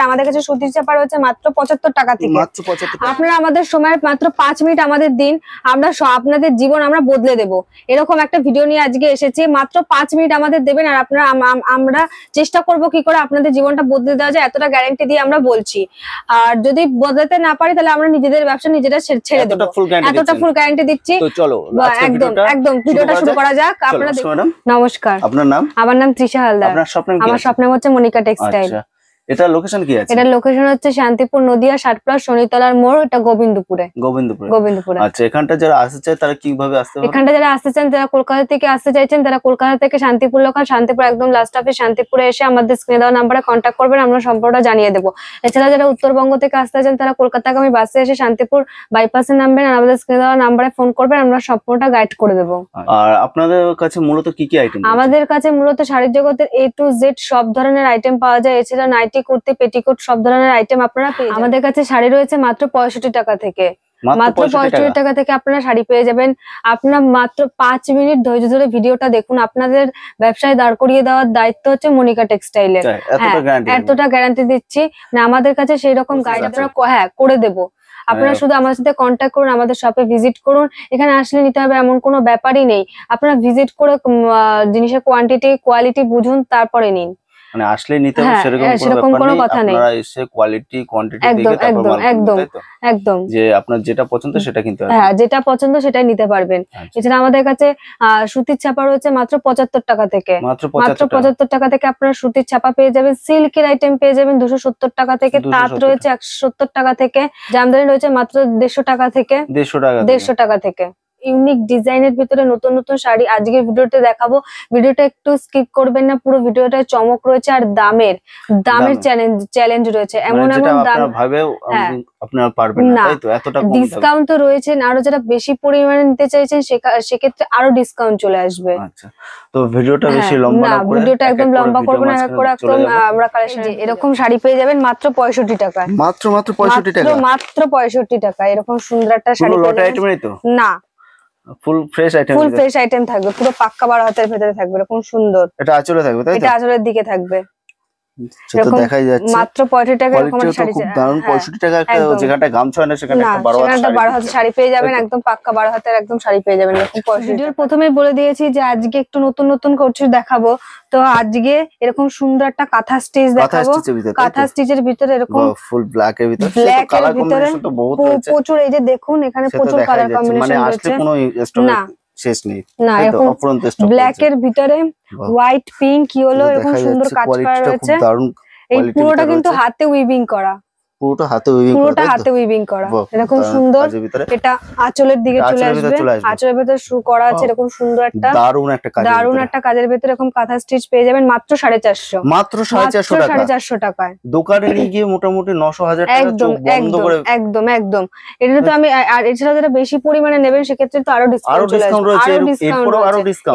আমাদের কাছে সুতির চাপা রয়েছে মাত্র 75 টাকা থেকে। আপনারা আমাদের সময়ের মাত্র 5 মিনিট আমাদের দিন, আমরা আপনাদের জীবন আমরা বদলে দেব, এরকম একটা ভিডিও নিয়ে আজকে এসেছি। মাত্র 5 মিনিট আমাদের দেবেন আর আপনারা আমরা চেষ্টা করব কি করে আপনাদের জীবনটা বদলে দেওয়া যায়, এতটা গ্যারান্টি দিয়ে আমরা বলছি। আর যদি বদলাতে না পারি তাহলে আমরা নিজেদের ব্যবসা নিজেরা ছেড়ে দেব, এতটা ফুল গ্যারান্টি দিচ্ছি। তো চলো একদম ভিডিওটা শুরু করা যাক। আপনারা নমস্কার, আপনার নাম? আমার নাম তৃষা হালদার। আমার স্বপ্ন হচ্ছে মনিকা টেক্সটাইল। এটা লোকেশন কি আছে? এটা লোকেশন হচ্ছে শান্তিপুর নদিয়া 7+ শনিতলার মোড়, এটা গোবিন্দপুরে। আচ্ছা, এখানটা যারা আসতে চায় তারা কিভাবে আসতে পারে? এখানটা যারা আসতে চান, যারা কলকাতা থেকে আসতে চাইছেন, তারা কলকাতা থেকে শান্তিপুর লোকাল, শান্তিপুর একদম লাস্ট অফিস শান্তিপুরে এসে আমাদের স্ক্রিনে দেওয়া নাম্বারে কন্ট্যাক্ট করবেন, আমরা সম্পর্কটা জানিয়ে দেবো। এছাড়া যারা উত্তরবঙ্গ থেকে আসতে চান তারা কলকাতাগামী বাসে এসে শান্তিপুর বাইপাসে নামবেন আর আমাদের স্ক্রিনে দেওয়া নাম্বারে ফোন করবেন, আমরা সম্পূর্ণটা গাইড করে দেবো। আর আপনাদের কাছে মূলত কি কি আইটেম? আমাদের কাছে মূলত শাড়ির জগতের A to Z সব ধরনের আইটেম পাওয়া যায়। এছাড়া নাইটি, কুর্তি, পেটিকোট সব ধরনের আইটেম আপনারা পেয়ে যাবেন। আমাদের কাছে শাড়ি রয়েছে মাত্র 65 টাকা থেকে। মাত্র 65 টাকা থেকে আপনারা শাড়ি পেয়ে যাবেন। আপনারা মাত্র 5 মিনিট ধৈর্য ধরে ভিডিওটা দেখুন। আপনাদের ব্যবসায় দাঁড় করিয়ে দেওয়ার দায়িত্ব হচ্ছে মনিকা টেক্সটাইলের। এতটা গ্যারান্টি দিচ্ছি না, আমাদের কাছে সেই রকম গাইড আপনারা করে দেবো। আপনারা শুধু আমাদের সাথে কন্ট্যাক্ট করুন, আমাদের শপে ভিজিট করুন। এখানে আসলে নিতে হবে এমন কোনো ব্যাপারই নেই, আপনারা ভিজিট করে জিনিসের কোয়ান্টিটি কোয়ালিটি বুঝুন, তারপরে নিন। মানে আসলে নিতে হবে সেরকম কোনো কথা নেই, আপনারা এসে কোয়ালিটি কোয়ান্টিটি দেখে তারপর একদম যে আপনার যেটা পছন্দ সেটা কিনতে হবে। হ্যাঁ, যেটা পছন্দ সেটাই নিতে পারবেন। এছাড়া আমাদের কাছে সুতির ছাপা রয়েছে মাত্র 75 টাকা থেকে। মাত্র 75 টাকা থেকে আপনারা সুতির ছাপা পেয়ে যাবেন। সিল্কের আইটেম পেয়ে যাবেন 270 টাকা থেকে। তাঁত রয়েছে 170 টাকা থেকে। জামদানি রয়েছে মাত্র 150 টাকা থেকে। 150 টাকা থেকে। ইউনিক ডিজাইনের ভিতরে নতুন নতুন শাড়ি আজকের ভিডিওতে দেখাবো। ভিডিওটা একটু স্কিপ করবেন না, পুরো ভিডিওটা চমক রয়েছে আর দামের চ্যালেঞ্জ রয়েছে। এমন দাম ভাবেও আপনারা পারবেন না, তাই তো? এতটা কম ডিসকাউন্ট তো রয়েছে, আরো যারা বেশি পরিমাণে নিতে চাইছেন সেক্ষেত্রে আরো ডিসকাউন্ট চলে আসবে। আচ্ছা, তো ভিডিওটা বেশি লম্বা না করে ভিডিওটা একদম লম্বা করব না, একদম আমরা কালেকশন এরকম শাড়ি পেয়ে যাবেন মাত্র 65 টাকায়। মাত্র 65 টাকা। মাত্র 65 টাকা এরকম সুন্দর একটা শাড়ি পেয়ে যাবেন। না, ফুল ফ্রেশ আইটেম থাকবে, পুরো পাক্কা 12 হাতের ভেতরে থাকবে, এরকম সুন্দর। এটা আঁচলে থাকবে, তাই তো? এটা আঁচলের দিকে থাকবে। সেটা দেখাই যাচ্ছে মাত্র 65 টাকা এরকম শাড়ি। খুব দারুণ। 65 টাকা একটা যেখানটা গামছা হয় না সেখানে একটা 12 হাতের শাড়ি পেয়ে যাবেন, একদম পাক্কা 12 হাতের একদম শাড়ি পেয়ে যাবেন এরকম। ভিডিওর প্রথমেই বলে দিয়েছি যে আজকে একটু নতুন কিছু দেখাবো। তো আজকে এরকম সুন্দর একটা কাঁথা স্টিচ দেখাবো। কাঁথা স্টিচের ভিতরে এরকম ফুল ব্ল্যাক এর ভিতরে কালার কম্বিনেশন তো বহুত রয়েছে প্রচুর। এই যে দেখুন এখানে প্রচুর কালার কম্বিনেশন রয়েছে। কোনো স্টক শেষ নেই, না এরকম ব্ল্যাক এর ভিতরে হোয়াইট, পিঙ্ক, ইয়েলো এরকম সুন্দর কাজ করা রয়েছে। এই পুরোটা কিন্তু হাতে উইভিং করা, পুরোটা হাতে উইভিং করা এরকম সুন্দর। এটা আঁচলের দিকে চলে আসবে, আঁচলের ভেতরে শু করা আছে এরকম সুন্দর একটা দারুণ একটা কাজের ভেতরে এরকম কাঁথা স্টিচ পেয়ে যাবেন মাত্র 450। মাত্র 450 টাকায়। দোকানে নিয়ে গিয়ে মোটামুটি 900,000 টাকা একদম। এটা তো আমি আর এছাড়া যারা বেশি পরিমাণে নেবেন সেক্ষেত্রে তো আরো ডিসকাউন্ট রয়েছে।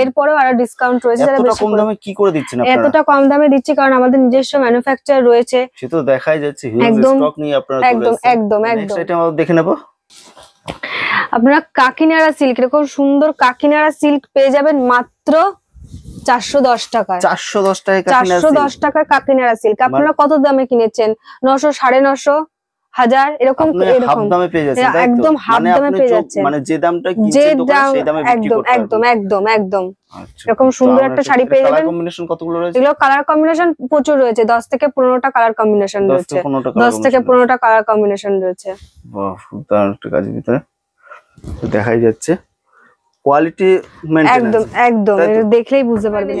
এরপরেও আরো ডিসকাউন্ট রয়েছে। এতটা কম দামে কি করে দিচ্ছেন আপনারা? এতটা কম দামে দিচ্ছি কারণ আমাদের নিজস্ব ম্যানুফ্যাকচার রয়েছে। সে তো দেখাই যাচ্ছে হিউজ স্টক নিয়ে আপনারা চলে এসেছেন। একদম নেক্সট আইটেম আমরা দেখে নেব। আপনারা কাকিনাড়া সিল্ক, এরকম সুন্দর কাকিনাড়া সিল্ক পেয়ে যাবেন মাত্র 410 টাকায়। 410 টাকায় কাকিনাড়া সিল্ক। আপনারা কত দামে কিনেছেন? 900, 950, 1000 এরকম হাফ দামে পেয়ে যাচ্ছেন, একদম হাফ দামে পেয়ে যাচ্ছেন। মানে যে দামটা কিনছেন দোকানে সেই দামে বিক্রি করতে হবে। একদম এরকম সুন্দর একটা শাড়ি পেয়ে যাবেন। কালার কম্বিনেশন কতগুলো রয়েছে? এগুলো কালার কম্বিনেশন প্রচুর রয়েছে, 10 থেকে 15টা কালার কম্বিনেশন রয়েছে। 10 থেকে 15টা কালার কম্বিনেশন রয়েছে। বাহ, দারুণ একটা কাজের ভিতরে তো দেখাই যাচ্ছে। কোয়ালিটি মেইনটেনেন্স একদম দেখলেই বুঝতে পারবেন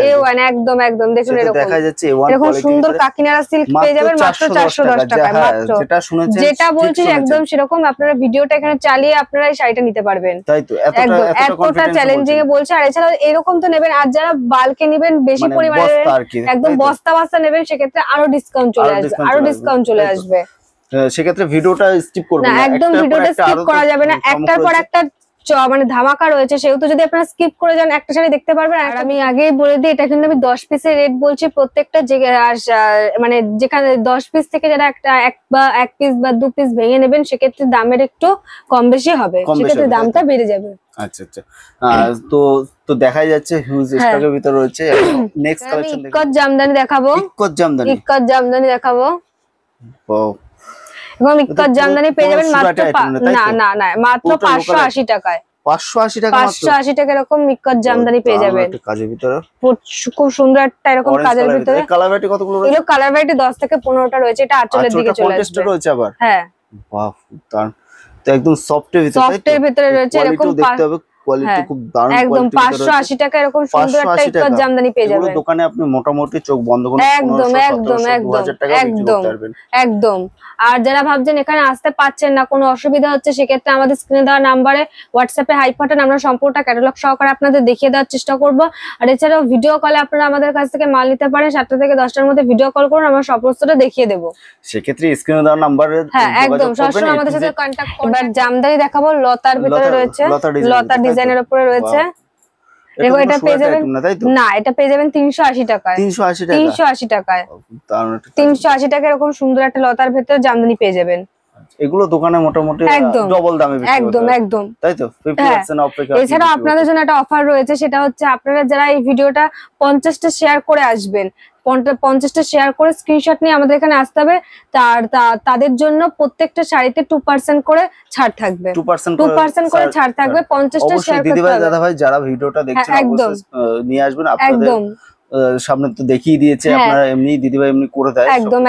A1 একদম দেখুন এরকম দেখা যাচ্ছে A1 এরকম সুন্দর কাকিনাড়া সিল্ক পেয়ে যাবেন মাত্র 410 টাকায়। মাত্র যেটা বলছি একদম সেরকম। আপনারা ভিডিওটা এখানে চালিয়ে আপনারা এই শাড়িটা নিতে পারবেন, তাই তো? এতটা চ্যালেঞ্জিং এ বলছে। আর এছাড়া এরকম তো নেবেন, আর যারা বালকে নেবেন বেশি পরিমাণে একদম বস্তা নেবেন সেক্ষেত্রে আরো ডিসকাউন্ট চলে আসবে। সেক্ষেত্রে ভিডিওটা স্কিপ করবেন না, একদম ভিডিওটা স্কিপ করা যাবে না। একটার পর একটা মানে ধামাকা রয়েছে, সেহেতু যদি আপনারা স্কিপ করে যান একটা শাড়ি দেখতে পারবেন। আর আমি আগেই বলে দিই, এটা কিন্তু আমি 10 পিসের রেট বলছি প্রত্যেকটা মানে যেখানে 10 পিস থেকে যারা এক পিস বা 2 পিস ভেঙে নেবেন, সেক্ষেত্রে দামের একটু কম বেশি হবে, সেক্ষেত্রে দামটা বেড়ে যাবে। আচ্ছা আচ্ছা, তো তো দেখাই যাচ্ছে হিউজ স্টকের ভিতর রয়েছে। নেক্সট কালেকশন দেখো, ইক্কত জামদানি দেখাবো। ইক্কত জামদানি দেখাবো। এবং ইক্কত জামদানি পেয়ে যাবেন মাত্র না মাত্র 580 টাকায়। 580 টাকা, 580 টাকা এরকম ইক্কত জামদানি পেয়ে যাবেন। কাজের ভিতরে খুব সুন্দর একটা এরকম কাজের ভিতরে। কালার ভ্যারাইটি কতগুলো রয়েছে? এগুলো কালার ভ্যারাইটি 10 থেকে 15টা রয়েছে। এটা আঁচলের দিকে চলে আসবে। রয়েছে আবার। হ্যাঁ, বাহ, তো একদম সফটের ভিতরে, সফটের ভিতরে রয়েছে এরকম। দেখতে হবে কোয়ালিটি খুব দারুণ, একদম 580 টাকা এরকম সুন্দর একটা ইক্কত জামদানি পেয়ে যাবেন। দোকানে আপনি মোটামুটি চোখ বন্ধ করে একদম একদম। আর যারা ভাবছেন এখানে আসতে পাচ্ছেন না, কোনো অসুবিধা হচ্ছে, সেক্ষেত্রে আমাদের স্ক্রিনে দেওয়া নাম্বারে হোয়াটসঅ্যাপে হাই পাঠান, আমরা সম্পূর্ণটা ক্যাটালগ সহকারে আপনাদের দেখিয়ে দেওয়ার চেষ্টা করব। আর এছাড়াও ভিডিও কলে আপনারা আমাদের কাছ থেকে মাল নিতে পারেন। 7টা থেকে 10টার মধ্যে ভিডিও কল করুন, আমরা সব প্রস্তুতটা দেখিয়ে দেবো। সেক্ষেত্রে স্ক্রিনে দেওয়া নাম্বারে একদম সবসময় আমাদের সাথে কন্টাক্ট করবেন। এবার জামদানি দেখাবো, লতার ভিতরে রয়েছে, লতা ডিজাইনের উপরে রয়েছে। দেখো, এটা পেয়ে যাবেন না, এটা পেয়ে যাবেন 380 টাকায়। 380 টাকায় 380 টাকা এরকম সুন্দর একটা লতার ভেতরে জামদানি পেয়ে যাবেন। এগুলো দোকানে মোটামুটি ডবল দামে বিক্রি হয়। একদম তাই তো 50% অফ রেখে। এছাড়া আপনাদের জন্য একটা অফার রয়েছে, সেটা হচ্ছে আপনারা যারা এই ভিডিওটা 50টা শেয়ার করে আসবেন, 50টা শেয়ার করে স্ক্রিনশট নিয়ে আমাদের এখানে আসতে হবে। তাদের জন্য প্রত্যেকটা শাড়িতে 2% করে ছাড় থাকবে। 2% করে ছাড় থাকবে 50টা শেয়ার করতে হবে। দিদিভাই দাদাভাই যারা ভিডিওটা দেখছেন অবশ্যই নিয়ে আসবেন। আপনাদের সামনে তো দেখিয়ে দিয়েছে, আপনারা এমনি দিদিভাই এমনি করে দেয়। একদম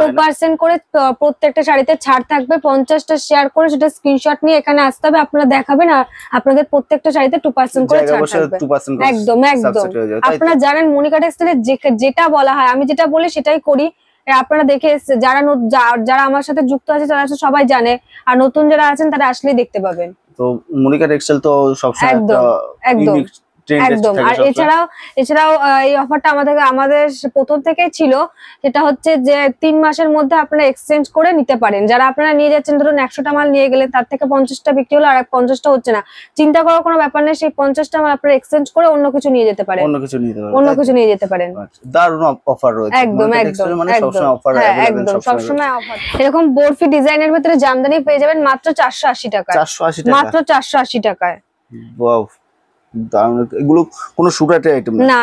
2% করে প্রত্যেকটা শাড়িতে ছাড় থাকবে। 50টা শেয়ার করে সেটা স্ক্রিনশট নিয়ে এখানে আসতে হবে, আপনারা দেখাবেন, আর আপনাদের প্রত্যেকটা শাড়িতে 2% করে ছাড় থাকবে। একদম আপনারা জানেন মনিকা টেক্সটাইলে যেটা বলা হয়, আমি যেটা বলি সেটাই করি। আপনারা দেখে এসছে, যারা আমার সাথে যুক্ত আছে তারা সবাই জানে, আর নতুন যারা আছেন তারা আসলেই দেখতে পাবেন। তো মনিকা টেক্সটাইল তো সবসময় একদম একদম। আর এছাড়াও এই অফারটা আমাদের প্রথম থেকেই ছিল, যেটা হচ্ছে যে 3 মাসের মধ্যে আপনারা এক্সচেঞ্জ করে নিতে পারেন। যারা আপনারা নিয়ে যাচ্ছেন, ধরুন 100টা মাল নিয়ে গেলেন, তার থেকে 50টা বিক্রি হলো আর 50টা হচ্ছে না, চিন্তা করার কোনো ব্যাপার নেই। সেই 50টা মাল আপনারা এক্সচেঞ্জ করে অন্য কিছু নিয়ে যেতে পারেন। দারুণ অফার রয়েছে। একদম সবসময় অফার। এরকম বরফি ডিজাইনের ভিতরে জামদানি পেয়ে যাবেন মাত্র 480 টাকায়। মাত্র 480 টাকায়। এগুলো কোনো সুরাটের আইটেম না।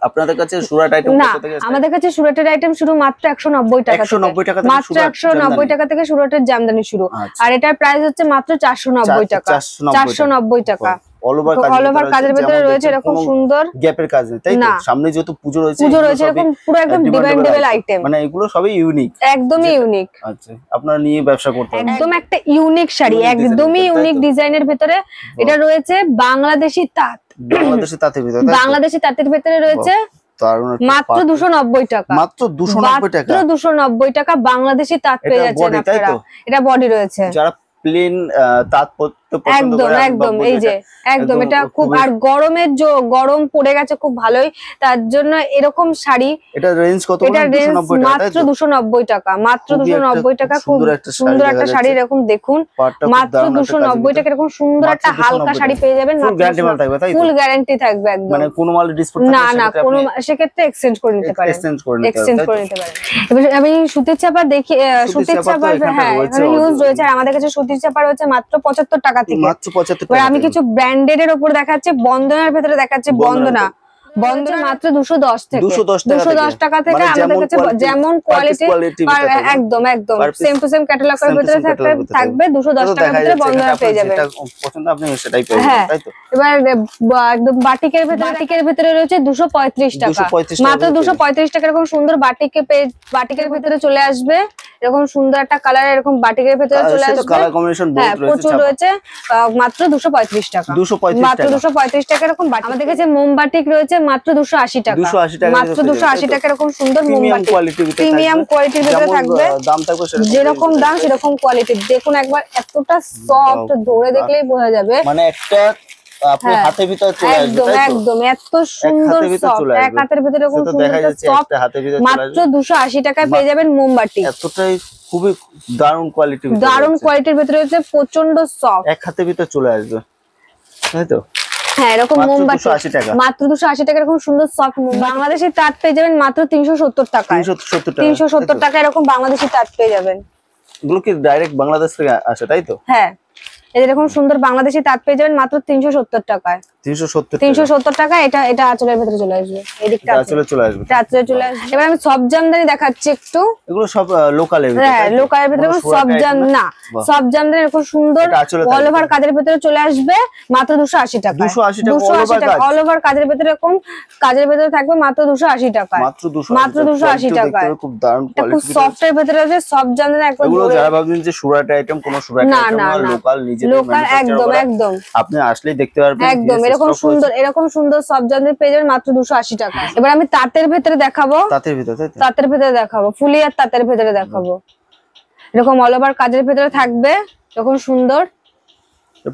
আপনাদের কাছে সুরাট আইটেম কত থেকে? আমাদের কাছে সুরাটের আইটেম শুরু মাত্র 190 টাকা থেকে। মাত্র 190 টাকা থেকে সুরাটের জামদানি শুরু। আর এটার প্রাইস হচ্ছে মাত্র 490 টাকা। 490 টাকা। অল ওভার কাজের ভিতরে রয়েছে এরকম সুন্দর গ্যাপের কাজ নেই, তাই তো? সামনে যেহেতু পুজো রয়েছে এরকম পুরো একদম ডিমান্ডেবল আইটেম, মানে এগুলো সবই ইউনিক, একদমই ইউনিক। আচ্ছা, আপনারা নিয়ে ব্যবসা করতে পারেন। একদম একটা ইউনিক শাড়ি, একদমই ইউনিক ডিজাইনের ভিতরে। এটা রয়েছে বাংলাদেশি তাঁত। বাংলাদেশি তাঁতের ভিতরে রয়েছে মাত্র 290 টাকা। মাত্র 290 টাকা বাংলাদেশি তাঁত পেয়ে যাচ্ছেন আপনারা। এটা বডি রয়েছে। যারা প্লেন তাঁত পছন্দ করে, একদম এই যে একদম এটা খুব, আর গরম পড়ে গেছে খুব ভালোই, তার জন্য এরকম শাড়ি। এটা রেঞ্জ কত? এটা রেঞ্জ মাত্র 290 টাকা। মাত্র 290 টাকা। খুব সুন্দর একটা শাড়ি, এরকম দেখুন, মাত্র 290 টাকা এরকম সুন্দর একটা হালকা শাড়ি পেয়ে যাবেন। ফুল গ্যারান্টি থাকবে একদম, মানে কোনো মাল ডিসপুট থাকবে না, কোনো সেক্ষেত্রে এক্সচেঞ্জ করে নিতে পারেন। এবার আমি সুতির চাপা দেখি, সুতির চাপা এখানে ইউজ রয়েছে। আর আমাদের কাছে সুতির চাপা রয়েছে মাত্র 75 টাকা থেকে। মাত্র 75 টাকা। আমি কিছু ব্র্যান্ডেড এর উপর দেখাচ্ছি, বন্দনার ভেতরে দেখাচ্ছি। বন্দনা মাত্র 210 থেকে। 210 টাকা থেকে আমাদের কাছে যেমন কোয়ালিটি, একদম সেম টু সেম ক্যাটালগের ভিতরে থাকবে। 210 টাকার ভিতরে বন্দনা পেয়ে যাবেন। পছন্দ আপনি সেটাই পেয়ে যাবেন, তাই তো? এবার একদম বাটিকের ভিতরে রয়েছে 235 টাকা। মাত্র 235 টাকা এরকম সুন্দর বাটিকের ভিতরে চলে আসবে। এরকম সুন্দর একটা কালার এরকম বাটিকের ভিতরে চলে আসবে। কালার কম্বিনেশন প্রচুর রয়েছে। মাত্র 235 টাকা। মাত্র 235 টাকা এরকম। আমাদের কাছে মোমবাটিক রয়েছে মাত্র 280 টাকা। মাত্র 280 টাকা এরকম সুন্দর মোমবাটিক প্রিমিয়াম কোয়ালিটির ভিতরে থাকবে। দাম থাকবে যেরকম দাম সেরকম কোয়ালিটি। দেখুন একবার, এতটা সফট, ধরে দেখলেই বোঝা যাবে। মানে একটা আপনি হাতের ভিতর চলে আসবে, তাই তো? একদম এত সুন্দর সফট, এক হাতের ভিতরে এরকম সুন্দর সফট। মাত্র 280 টাকায় পেয়ে যাবেন মোমবাটি। এতটাই খুবই দারুণ কোয়ালিটির ভিতরে রয়েছে, প্রচন্ড সফট, এক হাতের ভিতর চলে আসবে। তাই তো? হ্যাঁ এরকম মোমবাতি 280 টাকা, মাত্র 280 টাকা। এরকম সুন্দর সফট বাংলাদেশি তাঁত পেয়ে যাবেন মাত্র 370 টাকা। 370 টাকা এরকম বাংলাদেশি তাঁত পেয়ে যাবেন। এগুলো কি ডাইরেক্ট বাংলাদেশ থেকে আসে তাই তো? হ্যাঁ এরকম সুন্দর বাংলাদেশি তাঁত পেয়ে যাবেন মাত্র 370 টাকায়। 370 টাকা। এটা আঁচলের ভেতরে চলে আসবে, এই দিকটা আঁচলে চলে আসবে, আঁচলে চলে আসবে। এবার আমি সব জামদানি দেখাচ্ছি একটু। এগুলো সব লোকালের ভিতরে? হ্যাঁ লোকালের ভিতরে সব জাম না, সব জামদানি এরকম সুন্দর অল ওভার কাজের ভিতরে চলে আসবে মাত্র 280 টাকা। 280 টাকা অল ওভার কাজের ভিতরে এরকম কাজের ভিতরে থাকবে মাত্র 280 টাকা। মাত্র 280 টাকা। খুব দারুণ কোয়ালিটি, খুব সফটের ভিতরে আছে সব জামদানি একদম। এগুলো যারা ভাবছেন যে সুরাট আইটেম, কোনো সুরাট আইটেম না, লোকাল নিজেদের লোকাল একদম একদম। আপনি আসলেই দেখতে পারবেন একদম এরকম সুন্দর সব জামদানি পেয়ে যাবেন মাত্র 280 টাকা। এবার আমি তাঁতের ভেতরে দেখাবো, তাঁতের ভেতরে দেখাবো, ফুলিয়ার তাঁতের ভেতরে দেখাবো। এরকম অল ওভার কাজের ভেতরে থাকবে এরকম সুন্দর।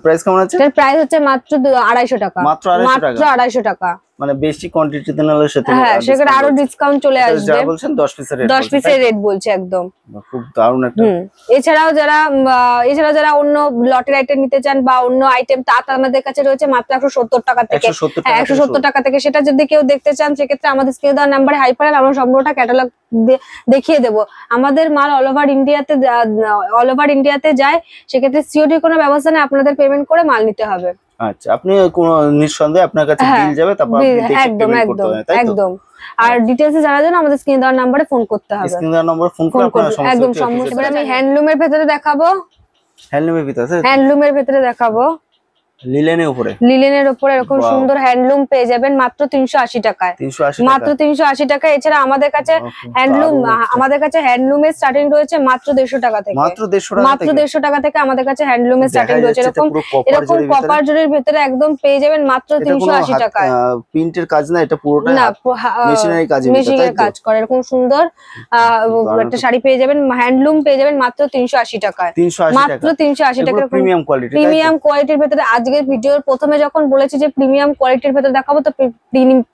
প্রাইস কেমন আছে? এর প্রাইস হচ্ছে মাত্র 250 টাকা। মাত্র 250 টাকা। মানে বেশি কোয়ান্টিটিতে নিলে সেটা হ্যাঁ সেখানে আরো ডিসকাউন্ট চলে আসবে। যা বলছেন 10 পিসের রেট, 10 পিসের রেট বলছে একদম। খুব দারুণ একটা। এছাড়াও যারা অন্য লটের আইটেম নিতে চান বা অন্য আইটেম তাঁত আমাদের কাছে রয়েছে মাত্র 170 টাকা থেকে। 170 টাকা থেকে। সেটা যদি কেউ দেখতে চান সেক্ষেত্রে আমাদের স্ক্রিনে দেওয়া নাম্বারে হাই পারেন, আমরা সম্পূর্ণটা ক্যাটালগ দেখিয়ে দেব। আমাদের মাল অল ওভার ইন্ডিয়াতে যায়, সেক্ষেত্রে সিওডি কোনো ব্যবস্থা নেই, আপনাদের পেমেন্ট করে মাল নিতে হবে। আচ্ছা, আপনি কোন নিঃসন্দেহে আপনার কাছে বিল যাবে, তারপর আপনি দেখে পেমেন্ট করতে হবে, তাই তো? একদম। আর ডিটেইলস জানার জন্য আমাদের স্ক্রিনে দেওয়া নম্বরে ফোন করতে হবে। স্ক্রিনে দেওয়া নম্বরে ফোন করে আপনারা সমস্ত একদম সমস্ত। এবার আমি হ্যান্ডলুমের ভেতরে দেখাবো। হ্যান্ডলুমের ভিতরে? হ্যান্ডলুমের ভেতরে দেখাবো। লিলেনের উপরে? লিলেনের উপরে এরকম সুন্দর হ্যান্ডলুম পেয়ে যাবেন মাত্র 380 টাকায়। মাত্র 380 টাকা। এছাড়া আমাদের কাছে হ্যান্ডলুমের স্টার্টিং রয়েছে মাত্র 150 টাকা থেকে। মাত্র 150 টাকা থেকে আমাদের কাছে হ্যান্ডলুমের স্টার্টিং রয়েছে। এরকম কপার জরির ভেতরে একদম পেয়ে যাবেন মাত্র 380 টাকায়। প্রিন্টের কাজ না, এটা পুরোটা মেশিনারি কাজ, মেশিনের কাজ করে। এরকম সুন্দর একটা শাড়ি পেয়ে যাবেন, হ্যান্ডলুম পেয়ে যাবেন মাত্র 380 টাকায়। মাত্র 380 টাকা। প্রিমিয়াম কোয়ালিটির ভেতরে আজকের ভিডিওর প্রথমে যখন বলেছি যে প্রিমিয়াম কোয়ালিটির ভেতরে দেখাবো, তো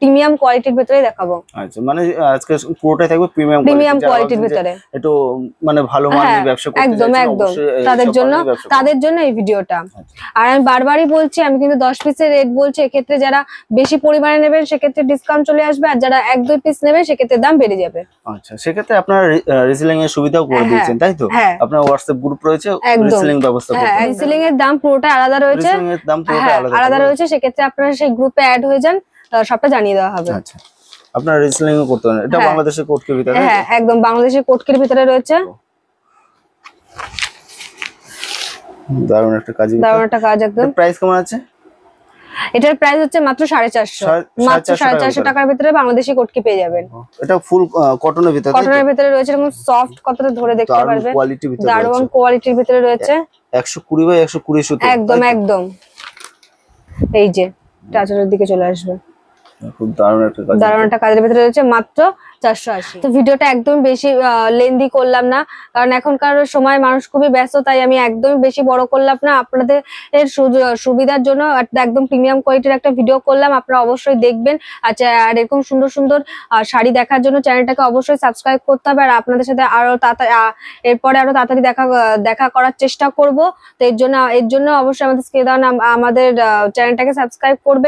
প্রিমিয়াম কোয়ালিটির ভেতরে দেখাবো। আচ্ছা, মানে আজকে পুরোটাই থাকবে প্রিমিয়াম কোয়ালিটির ভেতরে। একটু মানে ভালো মানের ব্যবসা করতে একদম একদম তাদের জন্য এই ভিডিওটা। আর আমি বারবারই বলছি, আমি কিন্তু 10 পিসের রেট বলছি। এক্ষেত্রে যারা বেশি পরিমাণে নেবেন সেক্ষেত্রে ডিসকাউন্ট চলে আসবে, আর যারা 1-2 পিস নেবেন সেক্ষেত্রে দাম বেড়ে যাবে। আচ্ছা, সেক্ষেত্রে আপনারা রিসেলিং এর সুবিধাও করে দিয়েছেন তাই তো? আপনার হোয়াটসঅ্যাপ গ্রুপ রয়েছে, রিসেলিং ব্যবস্থা করতে হবে। রিসেলিং এর দাম পুরোটা আলাদা রয়েছে, আলাদা রয়েছে। সেক্ষেত্রে আপনারা সেই গ্রুপে অ্যাড হয়ে যান, সবটা জানিয়ে দেওয়া হবে। আচ্ছা, আপনারা রিসেলিং ও করতে পারেন। এটা বাংলাদেশের কোটকের ভিতরে? হ্যাঁ একদম বাংলাদেশের কোটকের ভিতরে রয়েছে। দারুণ একটা কাজ, একদম। প্রাইস কেমন আছে? এটার প্রাইস হচ্ছে মাত্র 450। মাত্র 450 টাকার ভিতরে বাংলাদেশি কোটকি পেয়ে যাবেন। এটা ফুল কটনের ভিতরে? কটনের ভিতরে রয়েছে, এরকম সফট কতটা ধরে দেখতে পারবেন। দারুণ কোয়ালিটির ভিতরে রয়েছে। 120 বাই 120 সুতো। একদম একদম। এই যে টাচের দিকে চলে আসবে। খুব দারুণ একটা কাজের ভিতরে রয়েছে মাত্র 480। তো ভিডিওটা একদম বেশি লেন্দি করলাম না, কারণ এখনকার সময় মানুষ খুবই ব্যস্ত, তাই আমি একদম বেশি বড় করলাম না। আপনাদের সুবিধার জন্য একদম প্রিমিয়াম কোয়ালিটির একটা ভিডিও করলাম, আপনারা অবশ্যই দেখবেন। আচ্ছা, আর এরকম সুন্দর সুন্দর শাড়ি দেখার জন্য চ্যানেলটাকে অবশ্যই সাবস্ক্রাইব করতে হবে। আর আপনাদের সাথে আরো এরপরে আরো তাড়াতাড়ি দেখা করার চেষ্টা করব। তো এর জন্য অবশ্যই আমাদের চ্যানেলটাকে সাবস্ক্রাইব করবে।